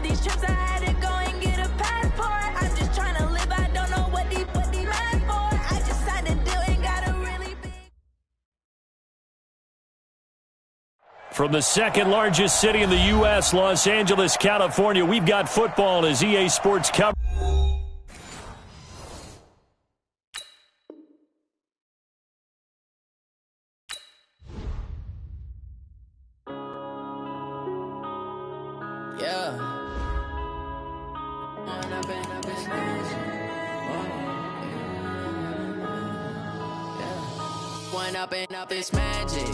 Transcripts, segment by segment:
all these trips, I had to go and get a passport. I'm just trying to live, I don't know what they mad for. I just had to do it, got a really big... From the second largest city in the U.S., Los Angeles, California, we've got football as EA Sports cover. Up it's magic.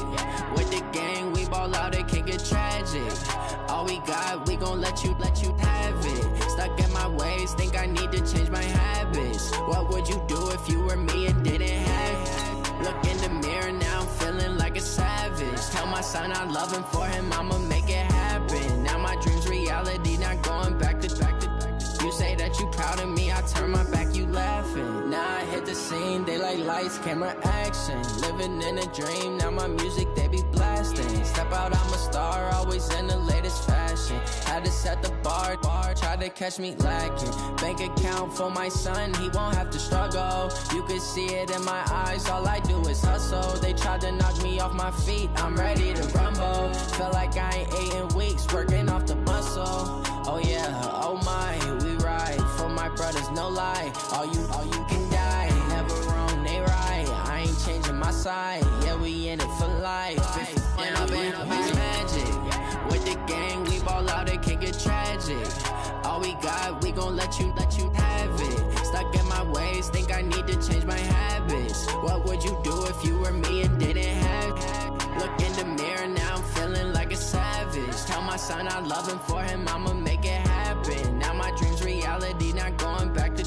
With the gang, we ball out, it can get tragic. All we got, we gon' let you have it. Stuck in my ways, think I need to change my habits. What would you do if you were me and didn't have it? Look in the mirror, now I'm feeling like a savage. Tell my son I love him, for him I'ma make it happen. Now my dream's reality, not going back to. You say that you proud of me, I turn my back, you laughing. Now I hit the scene, they like lights, camera, action. Living in a dream, now my music, they be blasting. Step out, I'm a star, always in the latest fashion. Had to set the bar, try to catch me lacking. Bank account for my son, he won't have to struggle. You can see it in my eyes, all I do is hustle. They tried to knock me off my feet, I'm ready to rumble. Feel like I ain't ate in weeks, working off the muscle. Oh yeah, oh my, we ride for my brothers, no lie. All you can die, never wrong, they right. I ain't changing my side, yeah, we in it for life. And I've been magic. With the gang, we ball out, it can get tragic. All we got, we gon' let you have it. Stuck in my ways, think I need to change my habits. What would you do if you were me and didn't have it? Look in the mirror, now I'm feeling like a savage. Tell my son I love him, for him I'ma make it happen. Now my dream's reality, not going back to.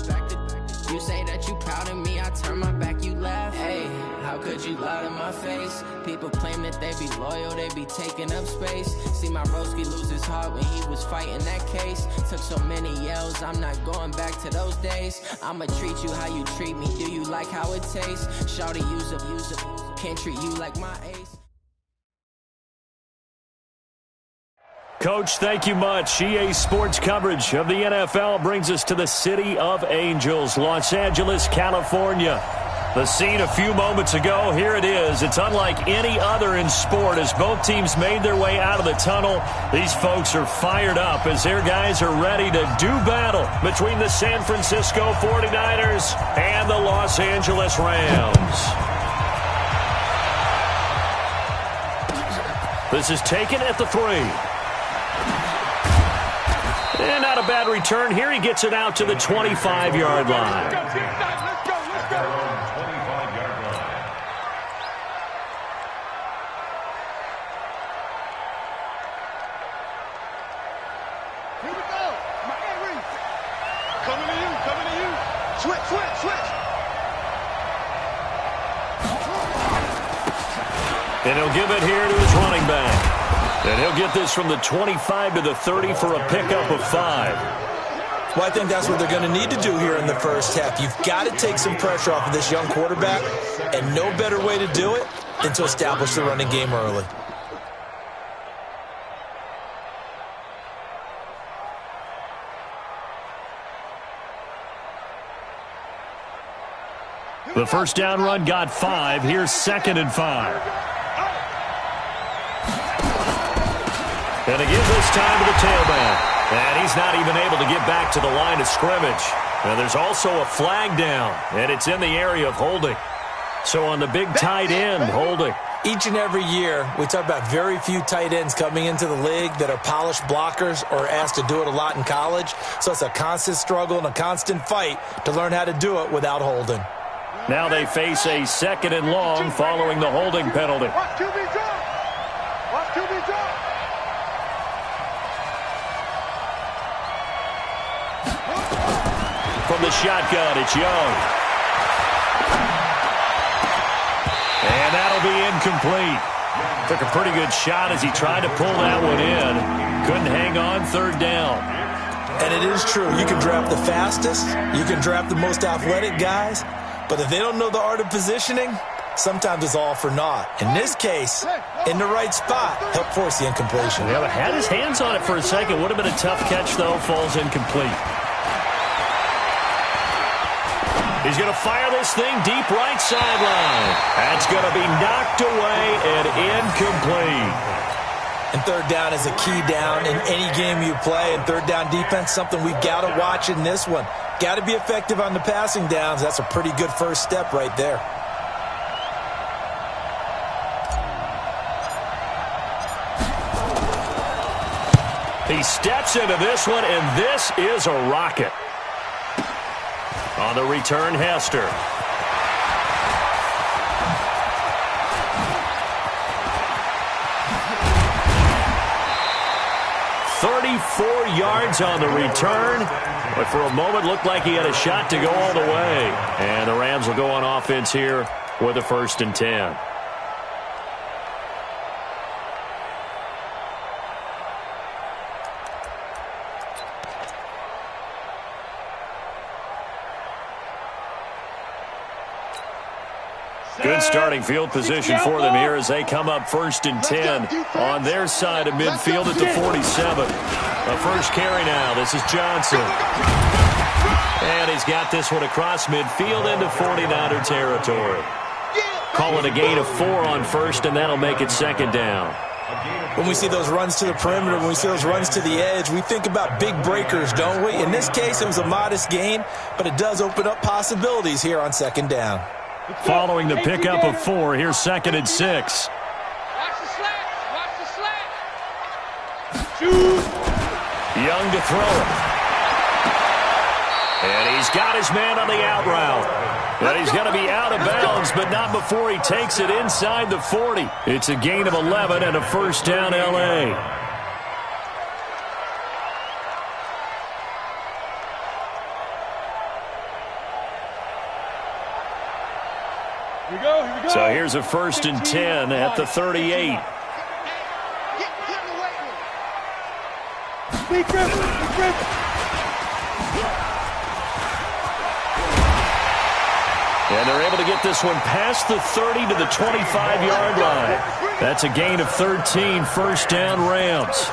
You say that you proud of me, I turn my back, you laugh. Hey, how could you lie to my face? People claim that they be loyal, they be taking up space. See my broski lose his heart when he was fighting that case. Took so many yells, I'm not going back to those days. I'ma treat you how you treat me, do you like how it tastes? Shawty, use up, can't treat you like my ace. Coach, thank you much. EA Sports coverage of the NFL brings us to the City of Angels, Los Angeles, California. The scene a few moments ago, here it is. It's unlike any other in sport as both teams made their way out of the tunnel. These folks are fired up as their guys are ready to do battle between the San Francisco 49ers and the Los Angeles Rams. This is taken at the 3. And not a bad return here. He gets it out to the 25-yard line. Let's go. 25-yard line. Here we go. Coming to you. Switch. And he'll give it here to his running back. And he'll get this from the 25 to the 30 for a pickup of 5. Well, I think that's what they're going to need to do here in the first half. You've got to take some pressure off of this young quarterback, and no better way to do it than to establish the running game early. The first down run got 5. Here's 2nd and 5. And again this time to the tailback. And he's not even able to get back to the line of scrimmage. And there's also a flag down, and it's in the area of holding. So on the big tight end, holding. Each and every year, we talk about very few tight ends coming into the league that are polished blockers or asked to do it a lot in college. So it's a constant struggle and a constant fight to learn how to do it without holding. Now they face a 2nd and long following the holding penalty. Watch QB drop. From the shotgun, it's Young. And that'll be incomplete. Took a pretty good shot as he tried to pull that one in. Couldn't hang on 3rd down. And it is true. You can draft the fastest. You can draft the most athletic guys. But if they don't know the art of positioning, sometimes it's all for naught. In this case, in the right spot, helped force the incompletion. Yeah, but had his hands on it for a second. Would have been a tough catch, though. Falls incomplete. He's going to fire this thing deep right sideline. That's going to be knocked away and incomplete. And third down is a key down in any game you play. And third down defense, something we've got to watch in this one. Got to be effective on the passing downs. That's a pretty good first step right there. He steps into this one, and this is a rocket. On the return, Hester. "34 yards on the return, but for a moment looked like he had a shot to go all the way. And the Rams will go on offense here with a 1st and 10. Good starting field position for them here as they come up 1st and 10 on their side of midfield at the 47. A first carry now. This is Johnson. And he's got this one across midfield into 49er territory. Call it a gain of 4 on first, and that'll make it 2nd down. When we see those runs to the perimeter, when we see those runs to the edge, we think about big breakers, don't we? In this case, it was a modest gain, but it does open up possibilities here on 2nd down. Following the pickup of 4, here's 2nd and 6. Watch the slant. Watch the slant. Young to throw it. And he's got his man on the out route. And he's going to be out of bounds, but not before he takes it inside the 40. It's a gain of 11 and a 1st down, L.A. Here we go. So here's a 1st and 10 at the 38. And they're able to get this one past the 30 to the 25-yard line. That's a gain of 13, 1st down, Rams.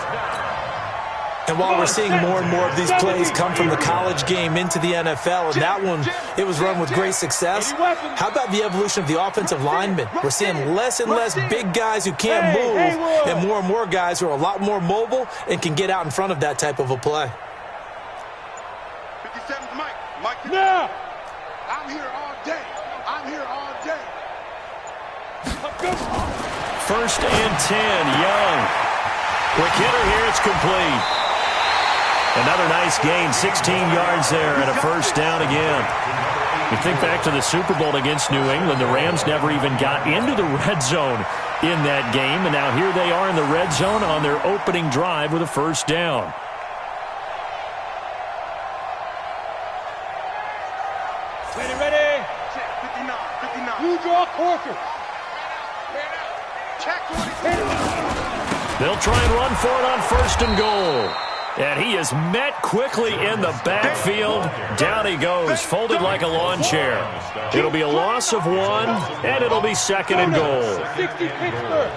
And while we're seeing more and more of these plays come from the college game into the NFL, and that one, it was run with great success, how about the evolution of the offensive linemen? We're seeing less and less big guys who can't move, and more guys who are a lot more mobile and can get out in front of that type of a play. 57's Mike. Now! I'm here all day. I'm here all day. 1st and 10, Young. Quick hitter here, it's complete. Another nice gain, 16 yards there, and a 1st down again. You think back to the Super Bowl against New England, the Rams never even got into the red zone in that game, and now here they are in the red zone on their opening drive with a 1st down. Ready. 59. You draw Corker. Check. They'll try and run for it on 1st and goal. And he is met quickly in the backfield. Down he goes, folded like a lawn chair. It'll be a loss of 1, and it'll be 2nd and goal. 60 Pittsburgh.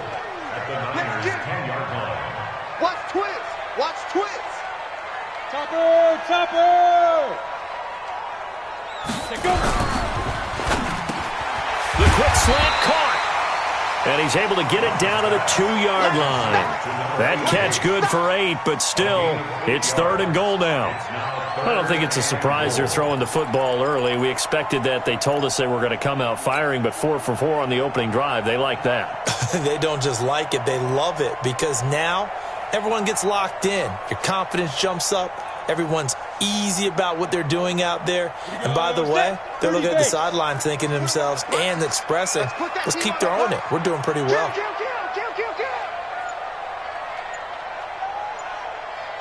Watch twist. Topper. The quick slant caught. And he's able to get it down to the 2-yard line. That catch good for 8, but still, it's 3rd and goal now. I don't think it's a surprise they're throwing the football early. We expected that. They told us they were going to come out firing, but 4 for 4 on the opening drive. They like that. They don't just like it, they love it, because now everyone gets locked in. Your confidence jumps up. Everyone's easy about what they're doing out there. And by the way, they're looking at the sidelines thinking to themselves and expressing, let's keep throwing it. We're doing pretty well.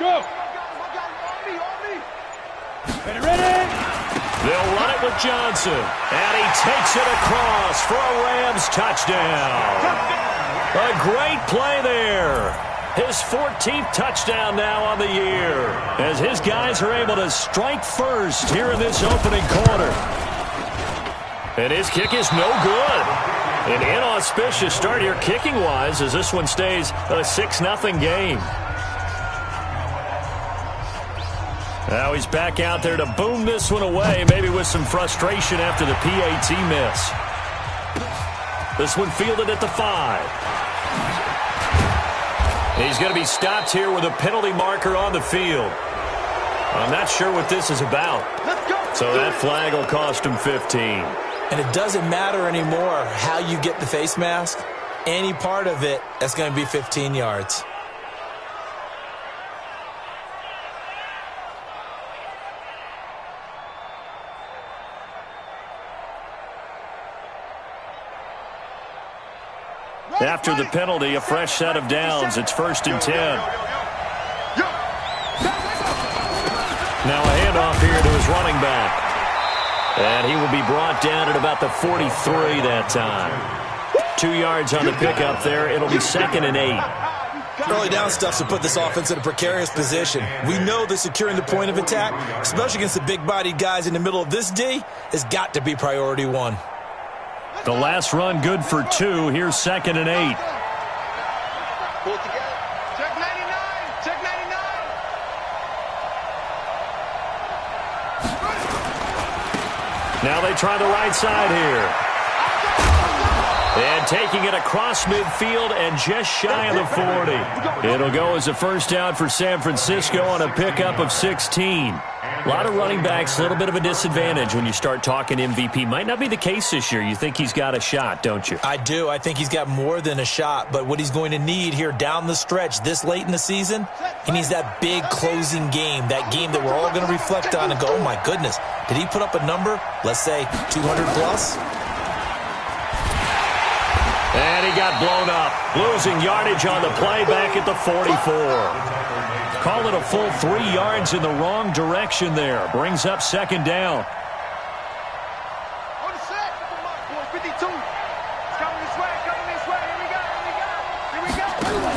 Go. Ready. They'll run it with Johnson. And he takes it across for a Rams touchdown. A great play there. His 14th touchdown now on the year, as his guys are able to strike first here in this opening quarter. And his kick is no good. An inauspicious start here kicking-wise as this one stays a 6-0 game. Now he's back out there to boom this one away, maybe with some frustration after the PAT miss. This one fielded at the 5. He's going to be stopped here with a penalty marker on the field. I'm not sure what this is about. So that flag will cost him 15. And it doesn't matter anymore how you get the face mask. Any part of it, that's going to be 15 yards. After the penalty, a fresh set of downs. It's 1st and 10. Now a handoff here to his running back. And he will be brought down at about the 43 that time. 2 yards on the pickup there. It'll be 2nd and 8. Early down stuff to put this offense in a precarious position. We know that securing the point of attack, especially against the big-bodied guys in the middle of this D, has got to be priority 1. The last run good for 2. Here's 2nd and 8. Pull it together. Check 99. Check 99. Now they try the right side here. And taking it across midfield and just shy of the 40. It'll go as a first down for San Francisco on a pickup of 16. A lot of running backs, a little bit of a disadvantage when you start talking MVP. Might not be the case this year. You think he's got a shot, don't you? I do. I think he's got more than a shot. But what he's going to need here down the stretch this late in the season, he needs that big closing game, that game that we're all going to reflect on and go, oh, my goodness, did he put up a number, let's say 200 plus? And he got blown up, losing yardage on the play back at the 44. Call it a full 3 yards in the wrong direction there. Brings up 2nd down. On the set. 52. It's coming this way. Coming this way. Here we go. Here we go. Here we go.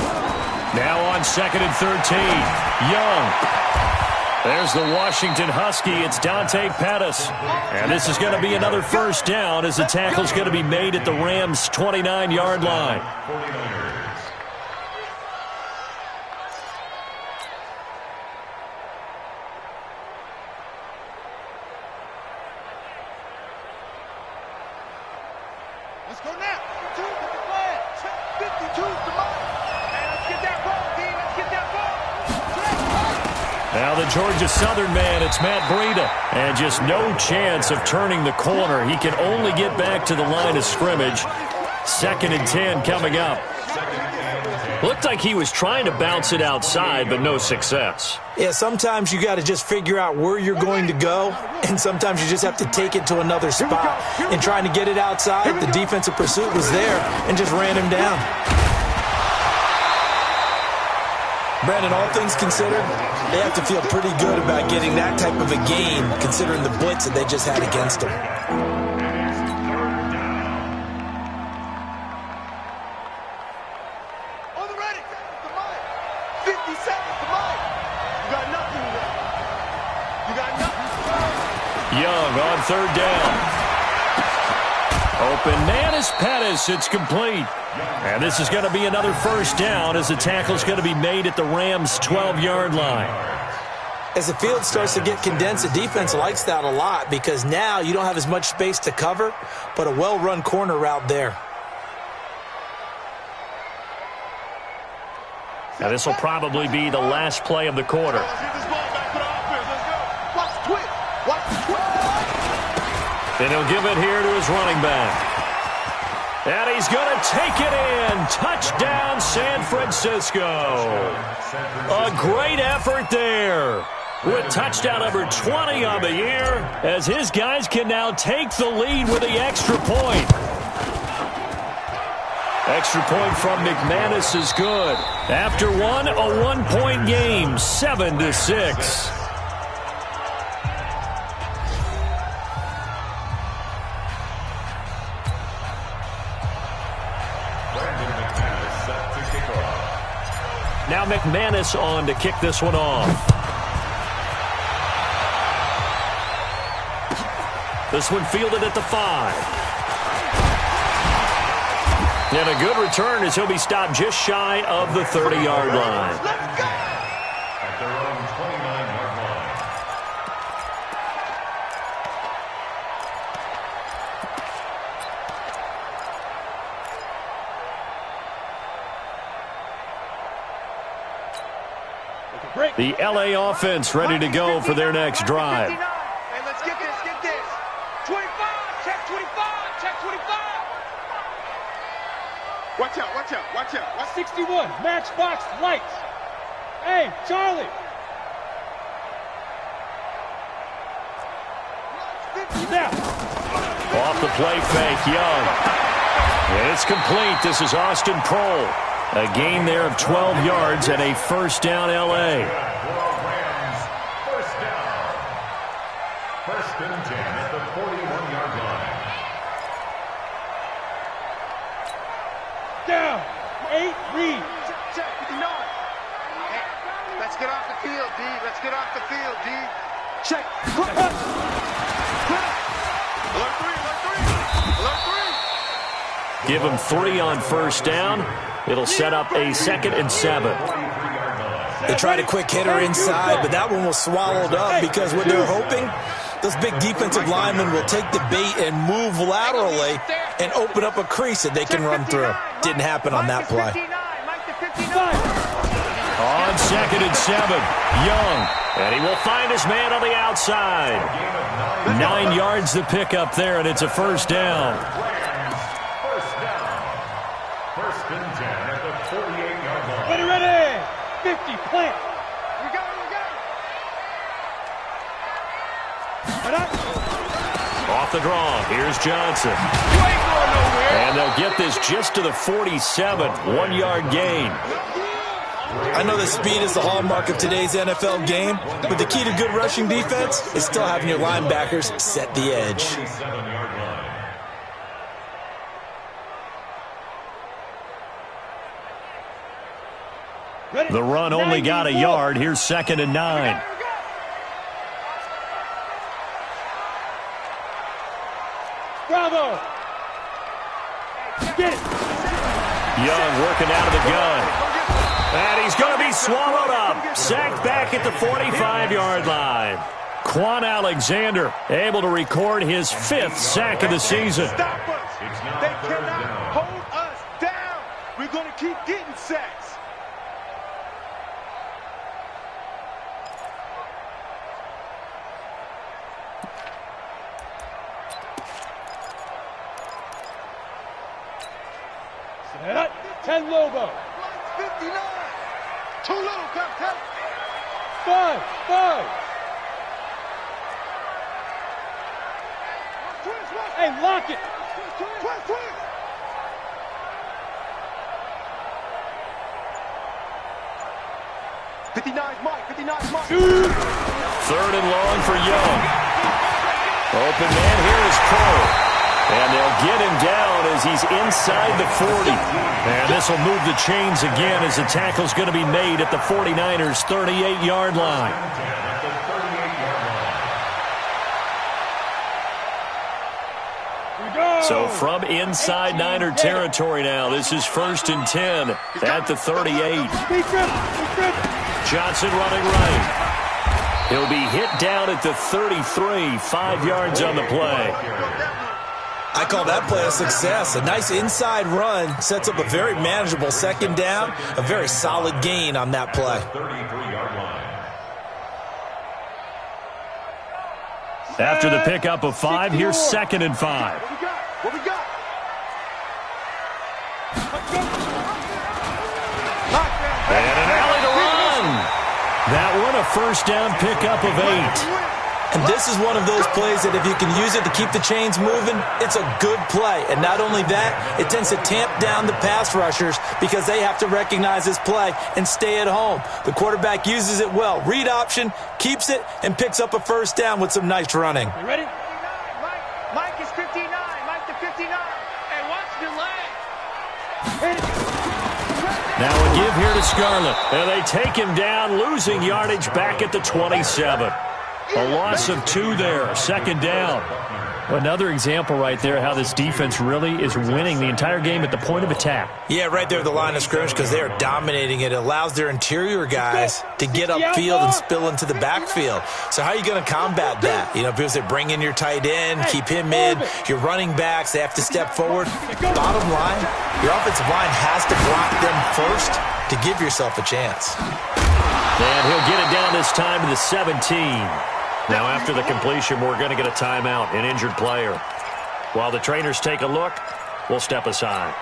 Now on 2nd and 13. Young. There's the Washington Husky. It's Dante Pettis. And this is going to be another first down as the tackle's going to be made at the Rams' 29-yard line. Let's go now. 52 to the flag. 52 to the mark. And let's get that ball, D. Let's get that ball. Now the Georgia Southern man, it's Matt Breida. And just no chance of turning the corner. He can only get back to the line of scrimmage. 2nd and 10 coming up. Looked like he was trying to bounce it outside, but no success. Yeah, sometimes you got to just figure out where you're going to go, and sometimes you just have to take it to another spot. And trying to get it outside, the defensive pursuit was there and just ran him down. Brandon, all things considered, they have to feel pretty good about getting that type of a gain, considering the blitz that they just had against them. On the ready. The mic. 50 seconds. The mic. You got nothing left. You got nothing. Young on 3rd down. Open man is Pettis. It's complete. And this is going to be another first down as the tackle's going to be made at the Rams' 12-yard line. As the field starts to get condensed, the defense likes that a lot because now you don't have as much space to cover, but a well-run corner route there. Now this will probably be the last play of the quarter. Let's get this ball back to the offense. Let's go. Watch the twist. Watch the twist. And he'll give it here to his running back. And he's going to take it in. Touchdown, San Francisco. A great effort there. With touchdown number 20 on the year, as his guys can now take the lead with the extra point. Extra point from McManus is good. After one, a 1-point game, 7-6. Now McManus on to kick this one off. This one fielded at the 5. And a good return as he'll be stopped just shy of the 30-yard line. Let's go! At their own 29-yard line. The LA offense ready to go for their next drive. Hey, let's get this, get this. 25, check 25, check 25. Watch out, watch out, watch out. Watch 61, Matchbox Lights. Hey, Charlie. Now. Off the play fake, Young. And it's complete. This is Austin Prohl. A gain there of 12 yards and a first down, LA. Rams, first down. First and 10 at the 41-yard line. Down. 8, read. check 59. Hey, let's get off the field, D. Let's get off the field, D. Check. Quick. Alert 3, alert 3. Alert 3. Give him 3 on first down. It'll set up a 2nd and 7. They tried a quick hitter inside, but that one was swallowed up because what they're hoping, those big defensive linemen will take the bait and move laterally and open up a crease that they can run through. Didn't happen on that play. On 2nd and 7, Young. And he will find his man on the outside. 9 yards to pick up there, and it's a first down. First and 10 at the 48-yard line. Ready, ready. 50, plant. We got it. Off the draw, here's Johnson. You ain't going nowhere. And they'll get this just to the 47, 1-yard gain. I know that speed is the hallmark of today's NFL game, but the key to good rushing defense is still having your linebackers set the edge. 47-yard line. Ready. The run only got a 94. yard. Here's 2nd and 9. Bravo. Get it. Young working out of the gun. And he's going to be swallowed up. Sacked back at the 45-yard line. Quan Alexander able to record his 5th sack of the season. Stop us. They cannot hold us down. We're going to keep getting sacks. Set up. 10 Lobo. 59. Too little, Captain. 5. Hey, lock it. Twist. 59's Mike. 59's Mike. 3rd and long for Young. Open man here is Prohl. And they'll get him down as he's inside the 40. And this will move the chains again as the tackle's going to be made at the 49ers' 38-yard line. So from inside Niner territory now, this is 1st and 10 at the 38. Johnson running right. He'll be hit down at the 33, 5 yards on the play. I call that play a success. A nice inside run sets up a very manageable 2nd down, a very solid gain on that play. 33-yard line. After the pickup of 5, here's 2nd and 5. What we got? And an alley to run. That one a first down pickup of 8. And this is one of those plays that if you can use it to keep the chains moving, it's a good play. And not only that, it tends to tamp down the pass rushers because they have to recognize this play and stay at home. The quarterback uses it well. Read option, keeps it, and picks up a first down with some nice running. You ready? Mike is 59. Mike to 59. Hey, watch the leg. Now a give here to Scarlett. And they take him down, losing yardage back at the 27. A loss of 2 there, 2nd down. Another example right there how this defense really is winning the entire game at the point of attack. Yeah, right there at the line of scrimmage because they are dominating it. It allows their interior guys to get upfield and spill into the backfield. So how are you going to combat that? You know, because they bring in your tight end, keep him in, your running backs, they have to step forward. Bottom line, your offensive line has to block them first to give yourself a chance. And he'll get it down this time to the 17. Now, after the completion, we're going to get a timeout, an injured player. While the trainers take a look, we'll step aside.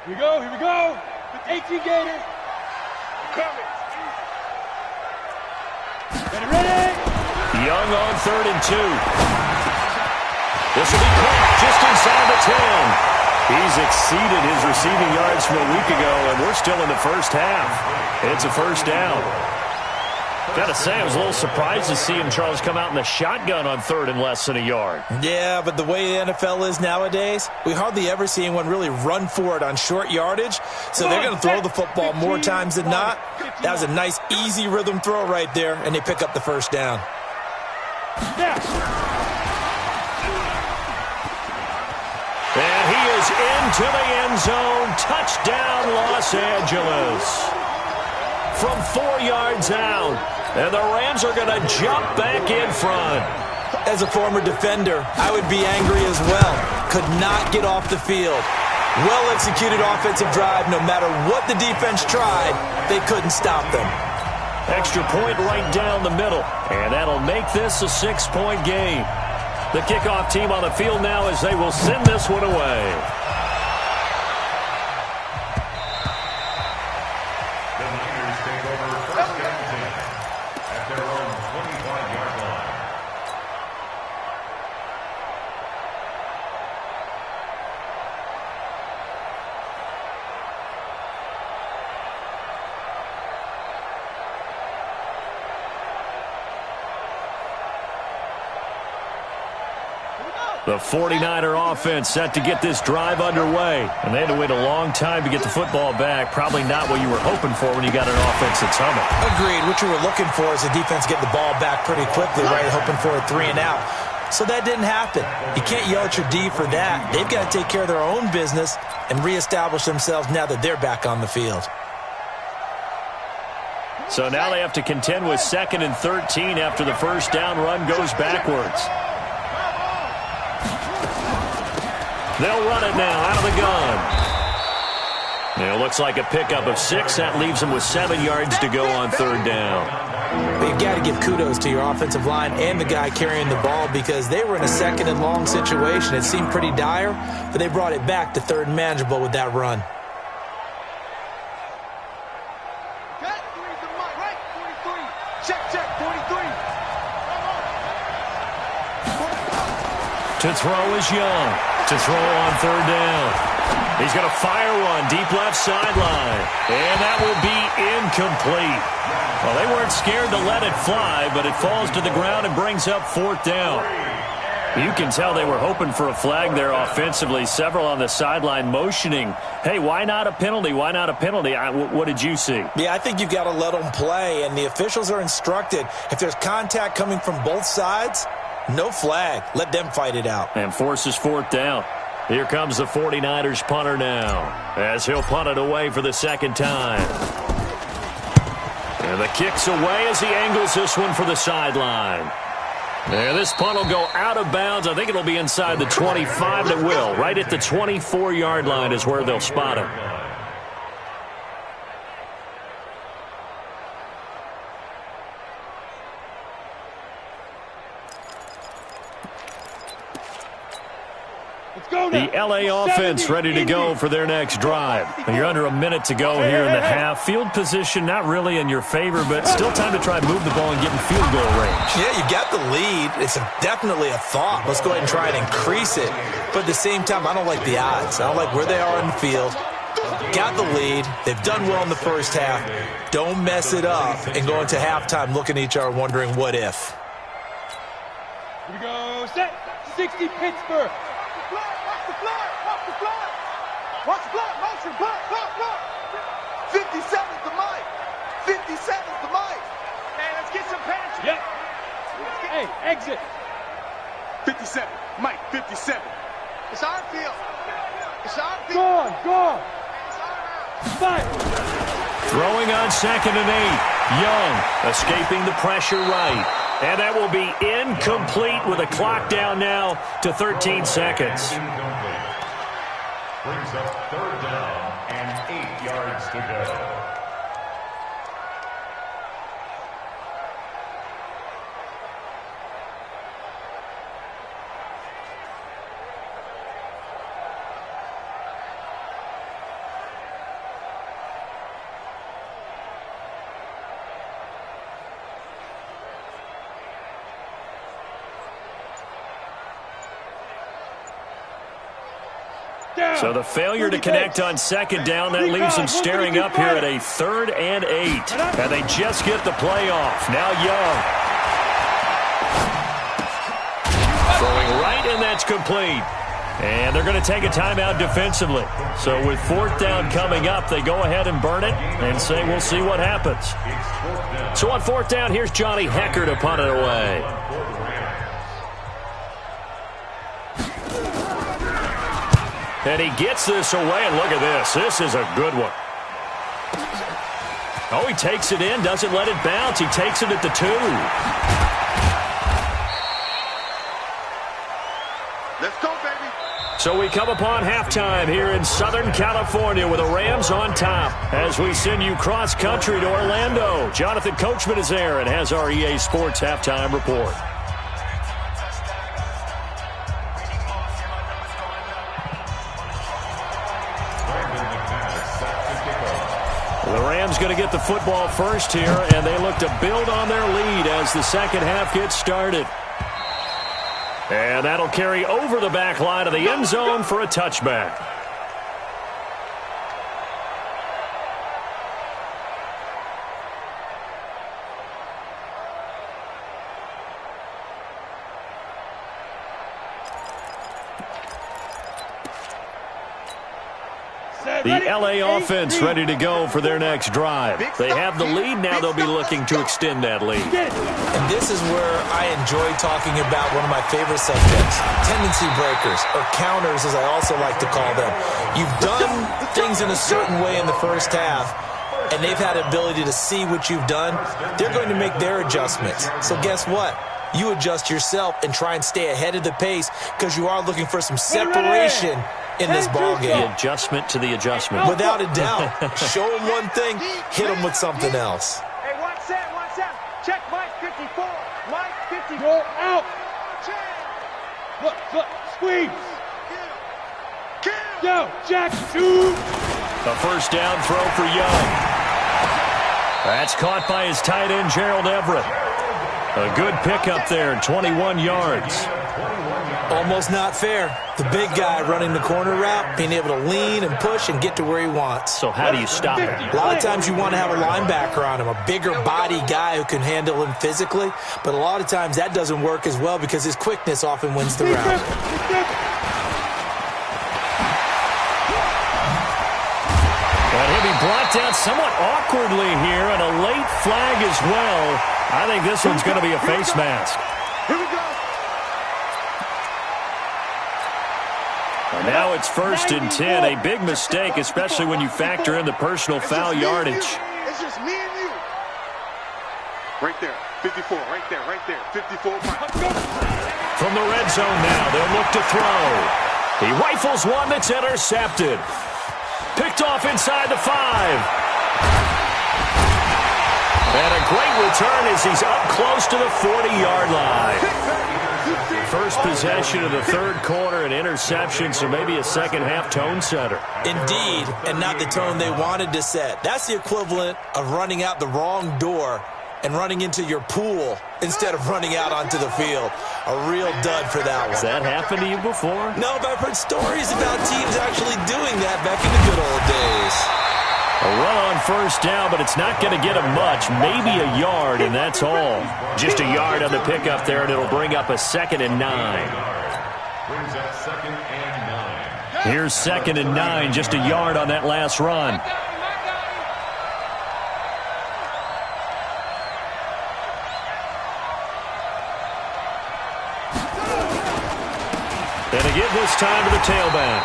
Here we go, here we go. 18 Gator. Coming. Ready. Young on 3rd and 2. This will be quick, just inside the 10. He's exceeded his receiving yards from a week ago, and we're still in the first half. It's a first down. Got to say, I was a little surprised to see him, Charles, come out in the shotgun on 3rd and less than a yard. Yeah, but the way the NFL is nowadays, we hardly ever see anyone really run for it on short yardage, so they're going to throw the football more times than not. That was a nice, easy rhythm throw right there, and they pick up the first down. And he is into the end zone. Touchdown, Los Angeles. From 4 yards out. And the Rams are going to jump back in front. As a former defender, I would be angry as well. Could not get off the field. Well-executed offensive drive. No matter what the defense tried, they couldn't stop them. Extra point right down the middle. And that'll make this a 6-point game. The kickoff team on the field now as they will send this one away. The Niners take over 1st and 10 at their own 25-yard line. The 49er offense set to get this drive underway. And they had to wait a long time to get the football back. Probably not what you were hoping for when you got an offense that's humming. Agreed. What you were looking for is the defense get the ball back pretty quickly, right? Hoping for a 3 and out. So that didn't happen. You can't yell at your D for that. They've got to take care of their own business and reestablish themselves now that they're back on the field. So now they have to contend with 2nd and 13 after the first down run goes backwards. They'll run it now out of the gun. It looks like a pickup of 6. That leaves them with 7 yards to go on 3rd down. But you've got to give kudos to your offensive line and the guy carrying the ball because they were in a 2nd and long situation. It seemed pretty dire, but they brought it back to 3rd and manageable with that run. To throw is Young. To throw on 3rd down. He's going to fire one deep left sideline. And that will be incomplete. Well, they weren't scared to let it fly, but it falls to the ground and brings up 4th down. You can tell they were hoping for a flag there offensively. Several on the sideline motioning, hey, why not a penalty? Why not a penalty? What did you see? Yeah, I think you've got to let them play, and the officials are instructed. If there's contact coming from both sides, no flag. Let them fight it out. And forces 4th down. Here comes the 49ers punter now as he'll punt it away for the 2nd time. And the kick's away as he angles this one for the sideline. And this punt will go out of bounds. I think it'll be inside the 25. That will. Right at the 24-yard line is where they'll spot him. The LA offense ready to go for their next drive. You're under a minute to go here in the half. Field position not really in your favor, but still time to try and move the ball and get in field goal range. Yeah, you got the lead. It's definitely a thought. Let's go ahead and try and increase it. But at the same time, I don't like the odds. I don't like where they are in the field. Got the lead. They've done well in the first half. Don't mess it up and go into halftime looking at each other wondering what if. Here we go. Set. 60 Pittsburgh. Watch the block, motion, block. 57's the mic. 57's the mic. Hey, let's get some passion. Yep. Hey, exit. 57. Mike, 57. It's our field. It's our field. Gone. Fight. Throwing on 2nd and 8. Young escaping the pressure right. And that will be incomplete with a clock down now to 13 seconds. Incomplete. Brings up 3rd down and 8 yards to go. So the failure to connect on 2nd down, that leaves them staring up here at a 3rd and 8. And they just get the play off. Now Young. Throwing right, and that's complete. And they're going to take a timeout defensively. So with 4th down coming up, they go ahead and burn it and say we'll see what happens. So on 4th down, here's Johnny Hecker to punt it away. And he gets this away, and look at this. This is a good one. Oh, he takes it in, doesn't let it bounce. He takes it at the 2. Let's go, baby. So we come upon halftime here in Southern California with the Rams on top. As we send you cross-country to Orlando, Jonathan Coachman is there and has our EA Sports halftime report. The Rams going to get the football first here, and they look to build on their lead as the second half gets started. And that'll carry over the back line of the end zone for a touchback. The LA offense ready to go for their next drive. They have the lead. Now they'll be looking to extend that lead. And this is where I enjoy talking about one of my favorite subjects, tendency breakers, or counters as I also like to call them. You've done things in a certain way in the first half, and they've had the ability to see what you've done. They're going to make their adjustments. So guess what? You adjust yourself and try and stay ahead of the pace because you are looking for some separation in this ball game. The adjustment to the adjustment. Without a doubt. Show them one thing, hit them with something else. Hey, one set. Check Mike 54. Mike 54. Go out. Look, squeeze. Go, Jack, 2. A first down throw for Young. That's caught by his tight end, Gerald Everett. A good pickup there, 21 yards. Almost not fair. The big guy running the corner route, being able to lean and push and get to where he wants. So how do you stop him? A lot of times you want to have a linebacker on him, a bigger body guy who can handle him physically. But a lot of times that doesn't work as well because his quickness often wins the route. And he'll be brought down somewhat awkwardly here, and a late flag as well. I think this one's going to be a face mask. Here we go. And now it's 1st and 10. A big mistake, especially when you factor in the personal foul yardage. It's just me and you. Right there. 54. Right there. 54. From the red zone now, they'll look to throw. He rifles one that's intercepted. Picked off inside the 5. And a great return as he's up close to the 40-yard line. First possession of the 3rd quarter, an interception, so maybe a second-half tone setter. Indeed, and not the tone they wanted to set. That's the equivalent of running out the wrong door and running into your pool instead of running out onto the field. A real dud for that one. Has that happened to you before? No, but I've heard stories about teams actually doing that back in the good old days. A run on first down, but it's not going to get him much. Maybe a yard, and that's all. Just a yard on the pickup there, and it'll bring up a 2nd and 9. Brings up 2nd and 9. Here's 2nd and 9, just a yard on that last run. They give this time to the tailback.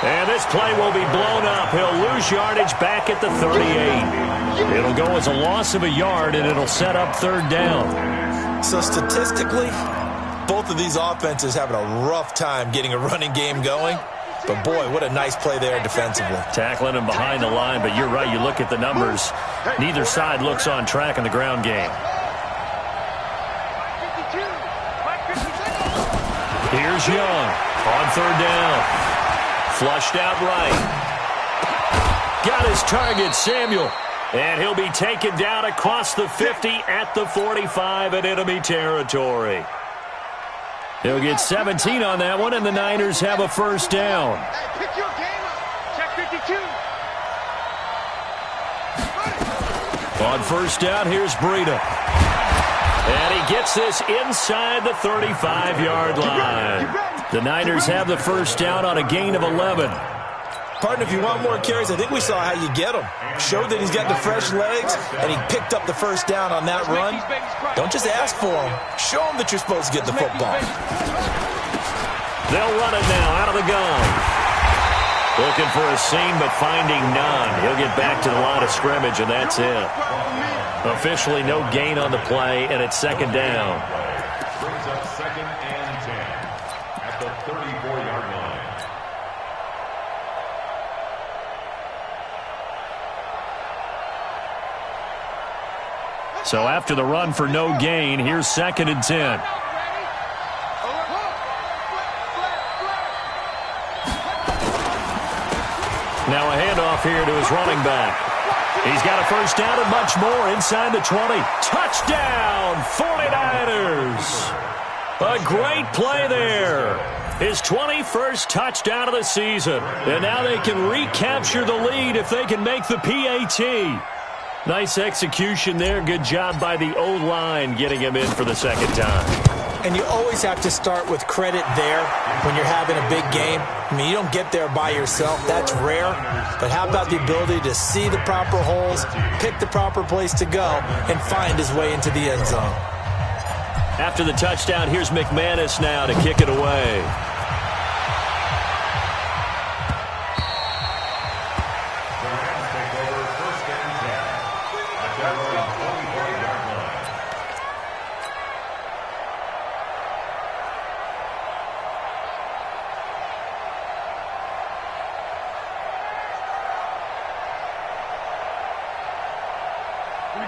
And this play will be blown up. He'll lose yardage back at the 38. It'll go as a loss of a yard, and it'll set up third down. So statistically, both of these offenses having a rough time getting a running game going. But, boy, what a nice play there defensively. Tackling him behind the line, but you're right. You look at the numbers. Neither side looks on track in the ground game. Here's Young on third down. Flushed out right. Got his target, Samuel. And he'll be taken down across the 50 at the 45 in enemy territory. He'll get 17 on that one, and the Niners have a first down. Hey, pick your game up. Check 52. On first down, here's Breida. And he gets this inside the 35-yard line. The Niners have the first down on a gain of 11. Partner, if you want more carries, I think we saw how you get him. Showed that he's got the fresh legs, and he picked up the first down on that run. Don't just ask for him. Show him that you're supposed to get the football. They'll run it now out of the gun. Looking for a seam, but finding none. He'll get back to the line of scrimmage, and that's it. Officially no gain on the play, and it's second down. Brings up second and 10 at the 34-yard line. So after the run for no gain, here's second and 10. Now a handoff here to his running back. He's got a first down and much more inside the 20. Touchdown, 49ers. A great play there. His 21st touchdown of the season. And now they can recapture the lead if they can make the PAT. Nice execution there. Good job by the O-line getting him in for the second time. And you always have to start with credit there when you're having a big game. I mean, you don't get there by yourself. That's rare. But how about the ability to see the proper holes, pick the proper place to go, and find his way into the end zone? After the touchdown, here's McManus now to kick it away.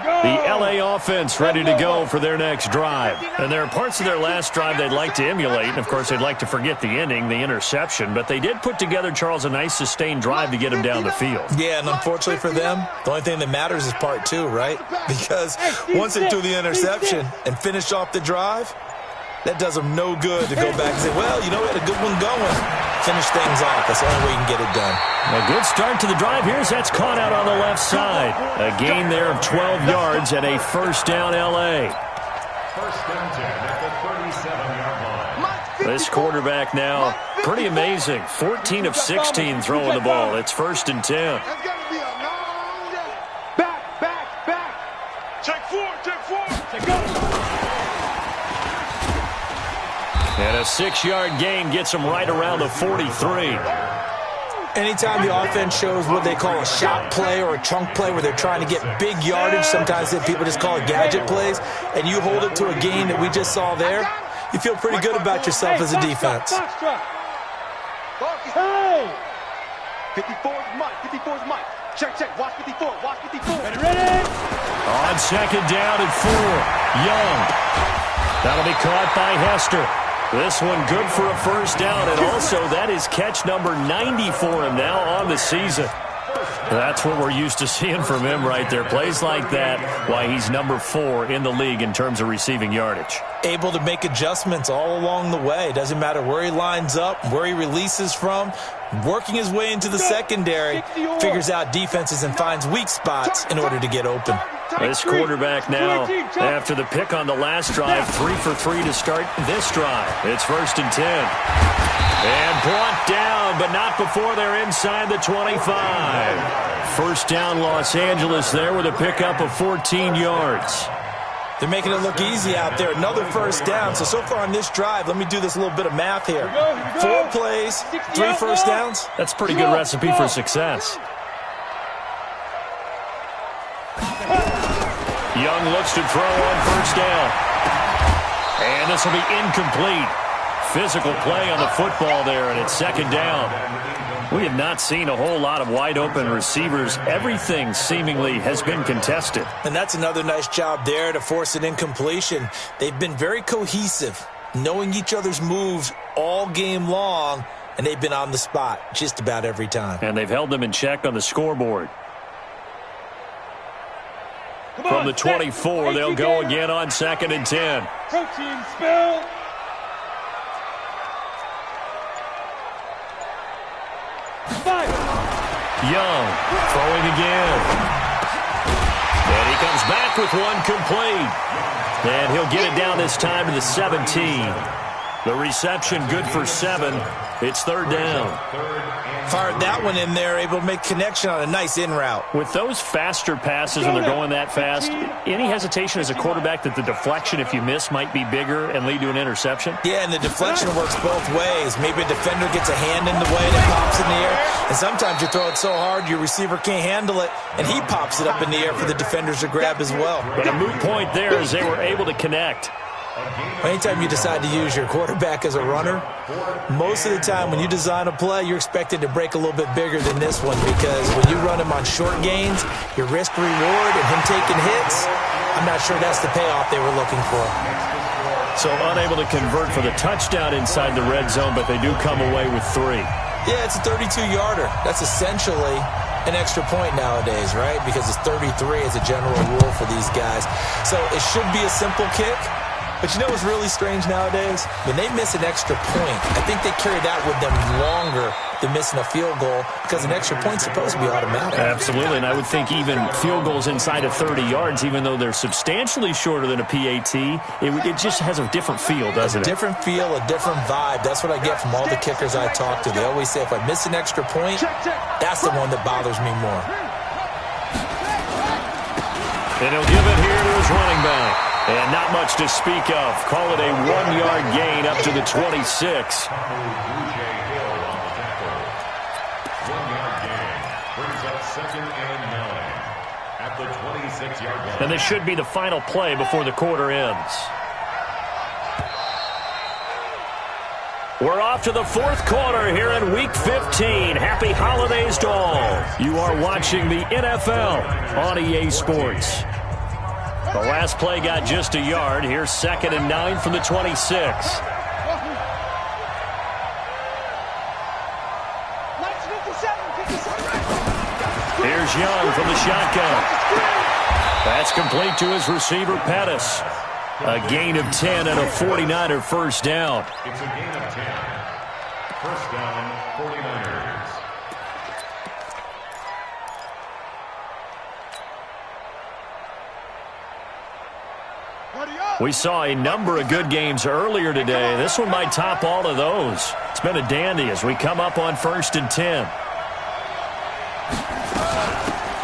The LA offense ready to go for their next drive. And there are parts of their last drive they'd like to emulate. And, of course, they'd like to forget the ending, the interception. But they did put together, Charles, a nice sustained drive to get him down the field. Yeah, and unfortunately for them, the only thing that matters is part two, right? Because once they threw the interception and finished off the drive, that does them no good to go back and say, well, you know, we had a good one going. Finish things off. That's the only way you can get it done. A good start to the drive. Here's that's caught out on the left side. A gain there of 12 yards and a first down L.A. First and 10 at the 37-yard line. This quarterback now, pretty amazing. 14 of 16 throwing the ball. It's first and 10. That's got to be a long day. Back. Check four. Check go. And a 6-yard gain gets him right around the 43. Anytime the offense shows what they call a shot play or a chunk play where they're trying to get big yardage, sometimes people just call it gadget plays, and you hold it to a gain that we just saw there, you feel pretty good about yourself as a defense. Hey! 54's Mike. Check. Watch 54. Ready? On second down and 4. Young. That'll be caught by Hester. This one good for a first down, and also that is catch number 90 for him now on the season. That's what we're used to seeing from him right there. Plays like that, why he's number 4 in the league in terms of receiving yardage. Able to make adjustments all along the way. Doesn't matter where he lines up, where he releases from. Working his way into the secondary, figures out defenses and finds weak spots in order to get open. This quarterback now, after the pick on the last drive, 3 for 3 to start this drive. It's first and 10. And brought down, but not before they're inside the 25. First down, Los Angeles there with a pickup of 14 yards. They're making it look easy out there. Another first down. So far on this drive, let me do this little bit of math here. 4 plays, 3 first downs. That's a pretty good recipe for success. Young looks to throw on first down. And this will be incomplete. Physical play on the football there, and it's second down. We have not seen a whole lot of wide-open receivers. Everything seemingly has been contested. And that's another nice job there to force an incompletion. They've been very cohesive, knowing each other's moves all game long, and they've been on the spot just about every time. And they've held them in check on the scoreboard. From the 24, they'll go again on 2nd and 10. Protein spill. Young throwing again. And he comes back with one complete. And he'll get it down this time to the 17. The reception good for 7. It's 3rd down. Fired that one in there, able to make connection on a nice in route. With those faster passes when they're going that fast, any hesitation as a quarterback that the deflection, if you miss, might be bigger and lead to an interception? Yeah, and the deflection works both ways. Maybe a defender gets a hand in the way and it pops in the air. And sometimes you throw it so hard your receiver can't handle it, and he pops it up in the air for the defenders to grab as well. But a moot point there as they were able to connect. Anytime you decide to use your quarterback as a runner, most of the time when you design a play, you're expected to break a little bit bigger than this one, because when you run him on short gains, your risk-reward and him taking hits, I'm not sure that's the payoff they were looking for. So unable to convert for the touchdown inside the red zone, but they do come away with 3. Yeah, it's a 32-yarder. That's essentially an extra point nowadays, right? Because it's 33 as a general rule for these guys. So it should be a simple kick. But you know what's really strange nowadays? When they miss an extra point, I think they carry that with them longer than missing a field goal, because an extra point's supposed to be automatic. Absolutely, and I would think even field goals inside of 30 yards, even though they're substantially shorter than a PAT, it just has a different feel, doesn't it? A different feel, a different vibe. That's what I get from all the kickers I talk to. They always say if I miss an extra point, that's the one that bothers me more. And he'll give it here to his running back. And not much to speak of. Call it a 1-yard gain up to the 26. And this should be the final play before the quarter ends. We're off to the 4th quarter here in Week 15. Happy holidays to all. You are watching the NFL on EA Sports. The last play got just a yard. Here's 2nd and 9 from the 26. Here's Young from the shotgun. That's complete to his receiver, Pettis. A gain of 10 and a 49er first down. It's a gain of 10. First down, 49ers. We saw a number of good games earlier today. This one might top all of those. It's been a dandy as we come up on 1st and 10.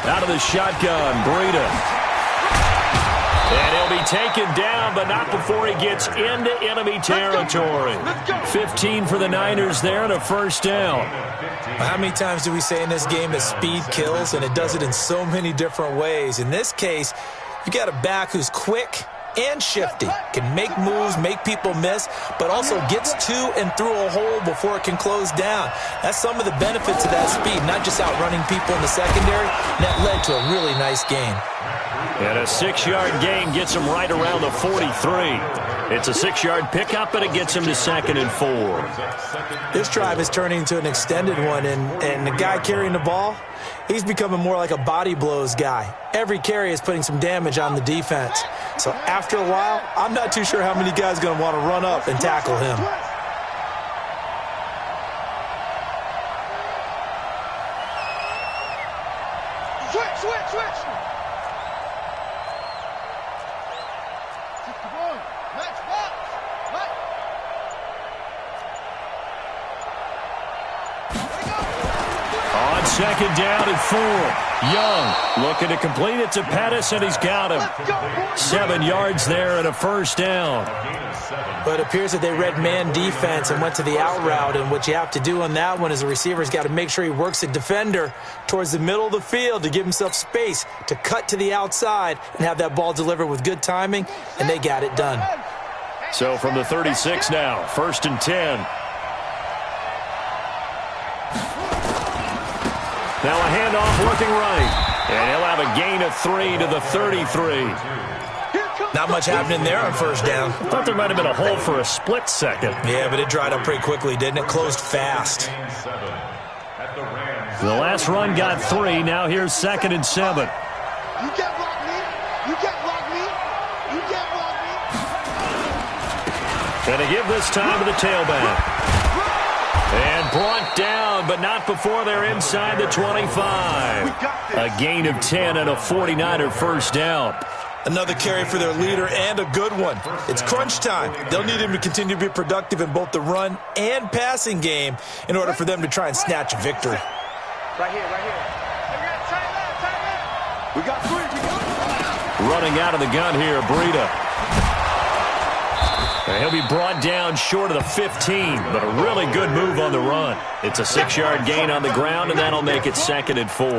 Out of the shotgun, Breida. And he'll be taken down, but not before he gets into enemy territory. 15 for the Niners there and a first down. How many times do we say in this game that speed kills, and it does it in so many different ways? In this case, you got a back who's quick and shifty, can make moves, make people miss, but also gets to and through a hole before it can close down. That's some of the benefits of that speed, not just outrunning people in the secondary. And that led to a really nice gain. And a 6-yard gain gets him right around the 43. It's a 6-yard pickup, and it gets him to 2nd and 4. This drive is turning into an extended one, and the guy carrying the ball, he's becoming more like a body blows guy. Every carry is putting some damage on the defense. So after a while, I'm not too sure how many guys are going to want to run up and tackle him. Switch! On 2nd down and 4. Young looking to complete it to Pettis, and he's got him. 7 yards there and a first down. But it appears that they read man defense and went to the out route, and what you have to do on that one is the receiver's got to make sure he works the defender towards the middle of the field to give himself space to cut to the outside and have that ball delivered with good timing, and they got it done. So from the 36 now, 1st and 10. Now a handoff looking right, and he'll have a gain of 3 to the 33. Not much happening there on first down. I thought there might have been a hole for a split second. Yeah, but it dried up pretty quickly, didn't it? Closed fast. The last run got 3. Now here's 2nd and 7. You can't block me. You can't block me. You can't block me. And they give this time to the tailback. And brought down, but not before they're inside the 25. A gain of 10 and a 49er first down. Another carry for their leader and a good one. It's crunch time. They'll need him to continue to be productive in both the run and passing game in order for them to try and snatch a victory. Right here, right here. We got 3. Running out of the gun here, Breida. And he'll be brought down short of the 15, but a really good move on the run. It's a 6-yard gain on the ground, and that'll make it 2nd and 4.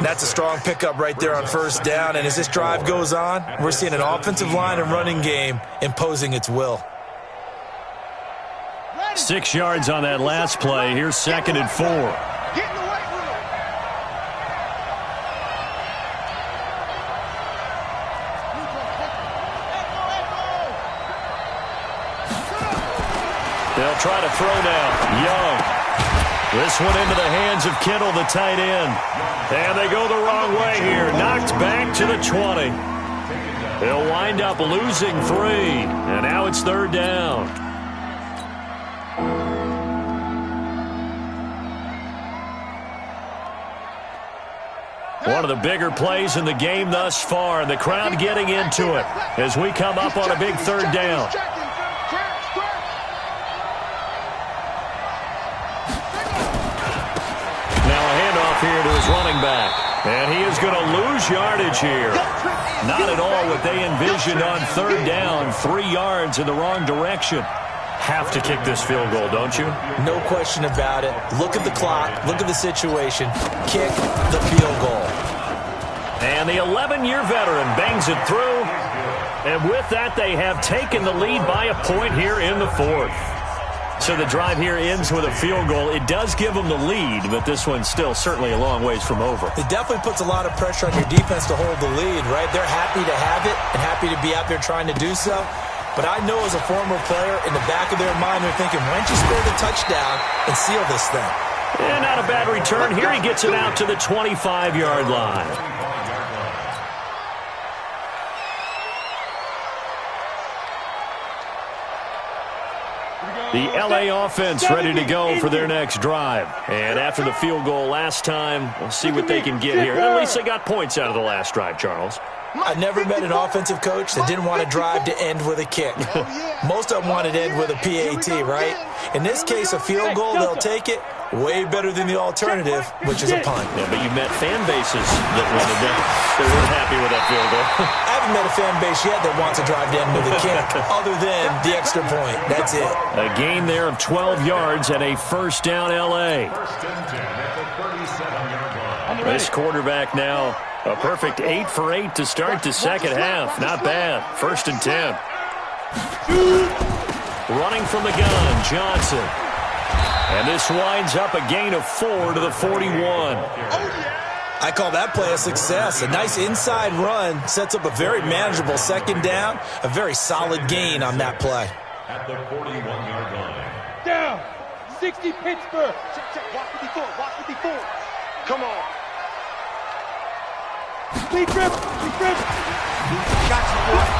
That's a strong pickup right there on first down, and as this drive goes on, we're seeing an offensive line and running game imposing its will. 6 yards on that last play. Here's 2nd and 4. Get in the weight room. They'll try to throw now. Young. This one into the hands of Kittle, the tight end. And they go the wrong way here. Knocked back to the 20. They'll wind up losing 3. And now it's 3rd down. One of the bigger plays in the game thus far. And the crowd getting into it as we come up on a big 3rd down. Here to his running back, and he is going to lose yardage here. Not at all what they envisioned on 3rd down. 3 yards in the wrong direction. Have to kick this field goal, don't you? No question about it. Look at the clock. Look at the situation. Kick the field goal. And the 11-year veteran bangs it through. And with that, they have taken the lead by a point here in the 4th. So the drive here ends with a field goal. It does give them the lead, but this one's still certainly a long ways from over. It definitely puts a lot of pressure on your defense to hold the lead, right? They're happy to have it and happy to be out there trying to do so. But I know as a former player, in the back of their mind, they're thinking, why don't you score the touchdown and seal this thing? And not a bad return. Here he gets it out to the 25-yard line. The L.A. offense ready to go for their next drive. And after the field goal last time, we'll see what they can get here. At least they got points out of the last drive, Charles. I never met an offensive coach that didn't want a drive to end with a kick. Most of them wanted to end with a PAT, right? In this case, a field goal, they'll take it. Way better than the alternative, which is a punt. Yeah, but you met fan bases that wanted that. They weren't happy with that field goal. I haven't met a fan base yet that wants a drive to end with a kick, other than the extra point. That's it. A gain there of 12 yards and a first down L.A. This quarterback now, a perfect 8 for 8 to start the second half. Not bad. 1st and 10. Running from the gun, Johnson. And this winds up a gain of 4 to the 41. I call that play a success. A nice inside run sets up a very manageable second down. A very solid gain on that play. At the 41-yard line. Down. 60 Pittsburgh. Check. Watch 54. Watch 54. Come on. Lead grip.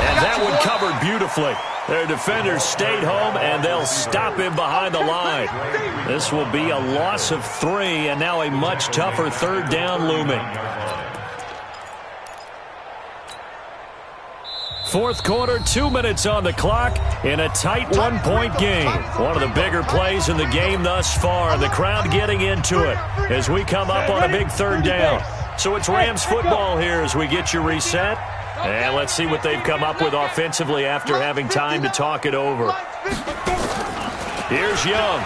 And that one covered beautifully. Their defenders stayed home, and they'll stop him behind the line. This will be a loss of 3, and now a much tougher 3rd down looming. 4th quarter, 2 minutes on the clock in a tight 1-point game. One of the bigger plays in the game thus far. The crowd getting into it as we come up on a big 3rd down. So it's Rams football here as we get you reset. And let's see what they've come up with offensively after having time to talk it over. Here's Young.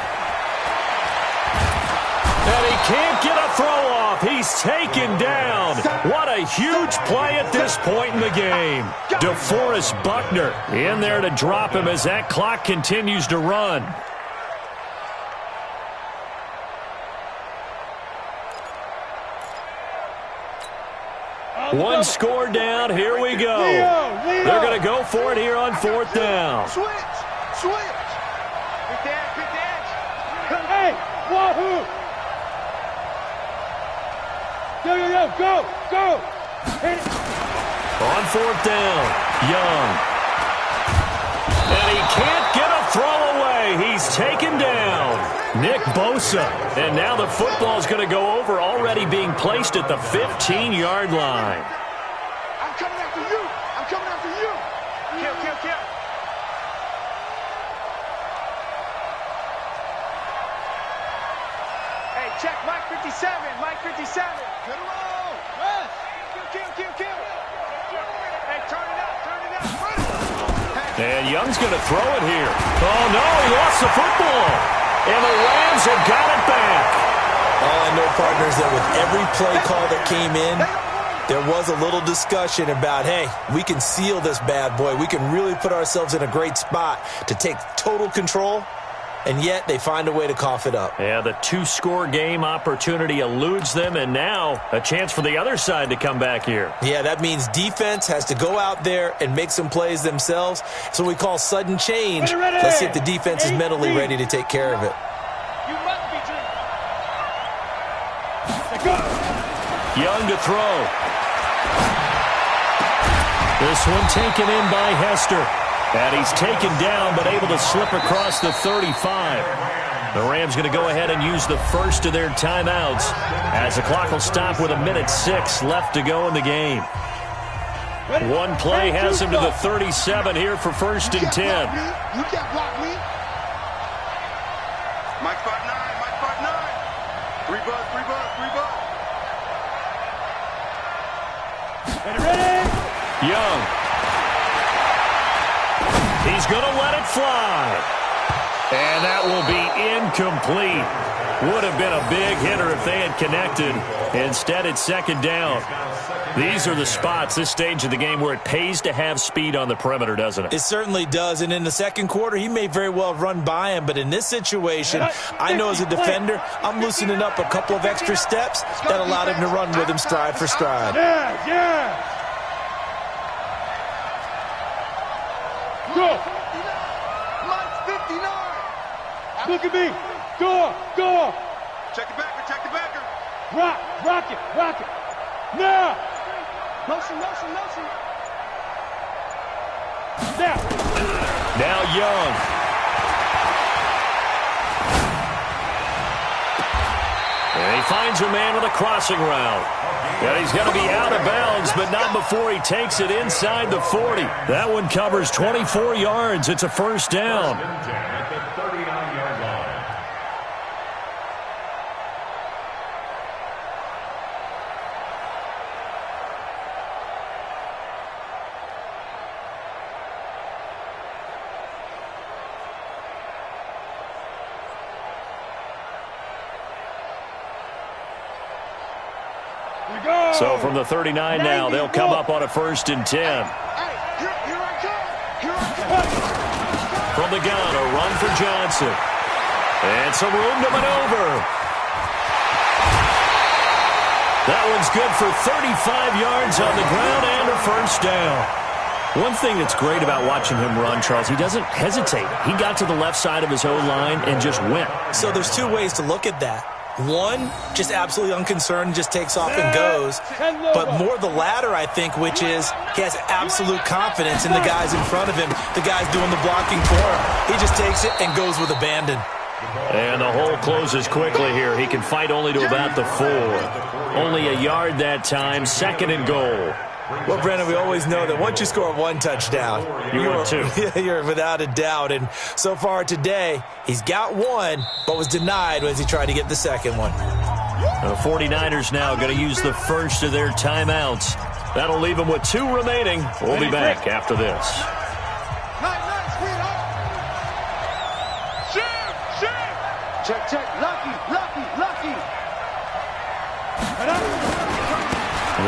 And he can't get a throw off. He's taken down. What a huge play at this point in the game. DeForest Buckner in there to drop him as that clock continues to run. One score down. Here we go. They're going to go for it here on 4th down. Switch. Pick the edge. Hey, wahoo! Go! Hit it. On 4th down, Young. And he can't get a throw away. He's taken down. Nick Bosa. And now the football's going to go over, already being placed at the 15-yard line. I'm coming after you. Kill. Hey, check Mike 57. Good roll. Yes. Kill. Hey, turn it up. And Young's going to throw it here. Oh, no, he lost the football. And the Rams have got it back. All I know, partners, that with every play call that came in, there was a little discussion about, hey, we can seal this bad boy. We can really put ourselves in a great spot to take total control. And yet they find a way to cough it up. Yeah, the 2-score game opportunity eludes them, and now a chance for the other side to come back here. Yeah, that means defense has to go out there and make some plays themselves. It's what we call sudden change. Ready. Let's see if the defense is mentally ready to take care of it. You must be Young to throw. This one taken in by Hester. And he's taken down, but able to slip across the 35. The Rams going to go ahead and use the first of their timeouts as the clock will stop with 1:06 left to go in the game. One play has him to the 37 here for 1st and 10. You can't block me. Mike 5'9". 3 buzz. ready. Young. He's going to let it fly. And that will be incomplete. Would have been a big hitter if they had connected. Instead, it's 2nd down. These are the spots, this stage of the game, where it pays to have speed on the perimeter, doesn't it? It certainly does. And in the 2nd quarter, he may very well run by him. But in this situation, I know as a defender, I'm loosening up a couple of extra steps that allowed him to run with him stride for stride. Yeah. Go. Mike's 59. Look at me. Go. Check the backer. Rock it. Now. Motion. Now Young. And he finds a man with a crossing route. And he's going to be out of bounds, but not before he takes it inside the 40. That one covers 24 yards. It's a 1st down. At the 39-yard line. So from the 39 now, they'll come up on a 1st and 10. Here I come. From the gun, a run for Johnson. And some room to maneuver. That one's good for 35 yards on the ground and a 1st down. One thing that's great about watching him run, Charles, he doesn't hesitate. He got to the left side of his O-line and just went. So there's 2 ways to look at that. One, just absolutely unconcerned, just takes off and goes. But more the latter, I think, which is he has absolute confidence in the guys in front of him, the guys doing the blocking for him. He just takes it and goes with abandon. And the hole closes quickly here. He can fight only to about the 4. Only a yard that time, 2nd and goal. Well, Brandon, we always know that once you score 1 touchdown, you're without a doubt. And so far today, he's got 1, but was denied as he tried to get the 2nd one. The 49ers now going to use the first of their timeouts. That'll leave them with 2 remaining. We'll be back after this. Check, check. Lucky.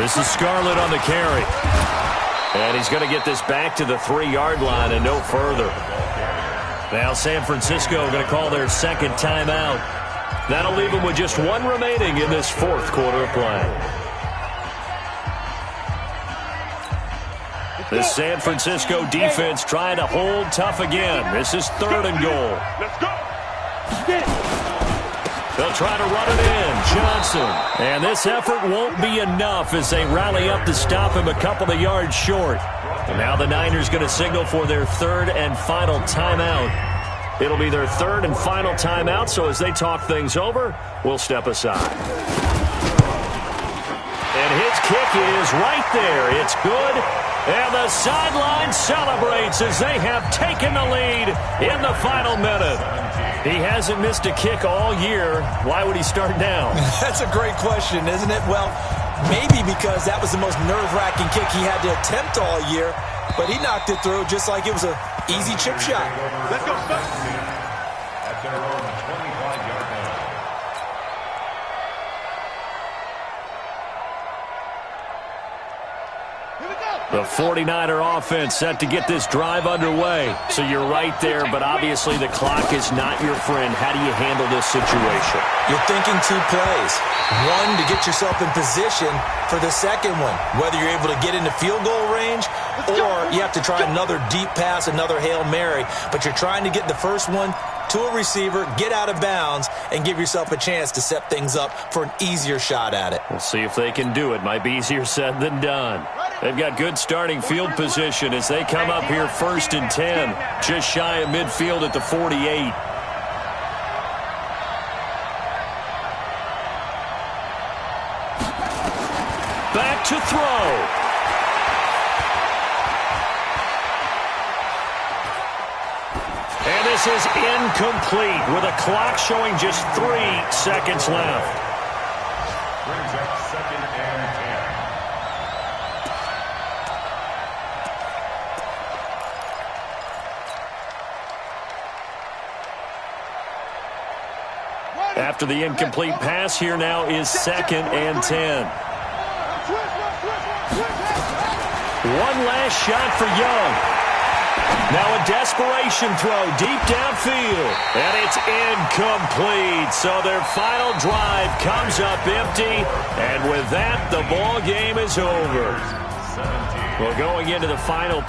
This is Scarlett on the carry. And he's going to get this back to the 3-yard line and no further. Now San Francisco going to call their second timeout. That'll leave them with just 1 remaining in this 4th quarter of play. The San Francisco defense trying to hold tough again. This is 3rd and goal. Let's go. They'll try to run it in. Johnson. And this effort won't be enough as they rally up to stop him a couple of yards short. And now the Niners going to signal for their 3rd and final timeout. It'll be their 3rd and final timeout, so as they talk things over, we'll step aside. And his kick is right there. It's good. And the sideline celebrates as they have taken the lead in the final minute. He hasn't missed a kick all year. Why would he start now? That's a great question, isn't it? Well, maybe because that was the most nerve-wracking kick he had to attempt all year, but he knocked it through just like it was an easy chip shot. Let's go, son. At their own 25-yard line. The 49er offense set to get this drive underway. So you're right there, but obviously the clock is not your friend. How do you handle this situation? You're thinking 2 plays. 1 to get yourself in position for the second one, whether you're able to get into field goal range or you have to try another deep pass, another Hail Mary. But you're trying to get the first one to a receiver, get out of bounds, and give yourself a chance to set things up for an easier shot at it. We'll see if they can do it. Might be easier said than done. They've got good starting field position as they come up here 1st and 10, just shy of midfield at the 48. Back to throw. And this is incomplete with a clock showing just 3 seconds left. Brings up 2nd and 10. After the incomplete pass, here now is 2nd and 10. One last shot for Young. Now a desperation throw deep downfield. And it's incomplete. So their final drive comes up empty. And with that, the ball game is over. Well, going into the final play.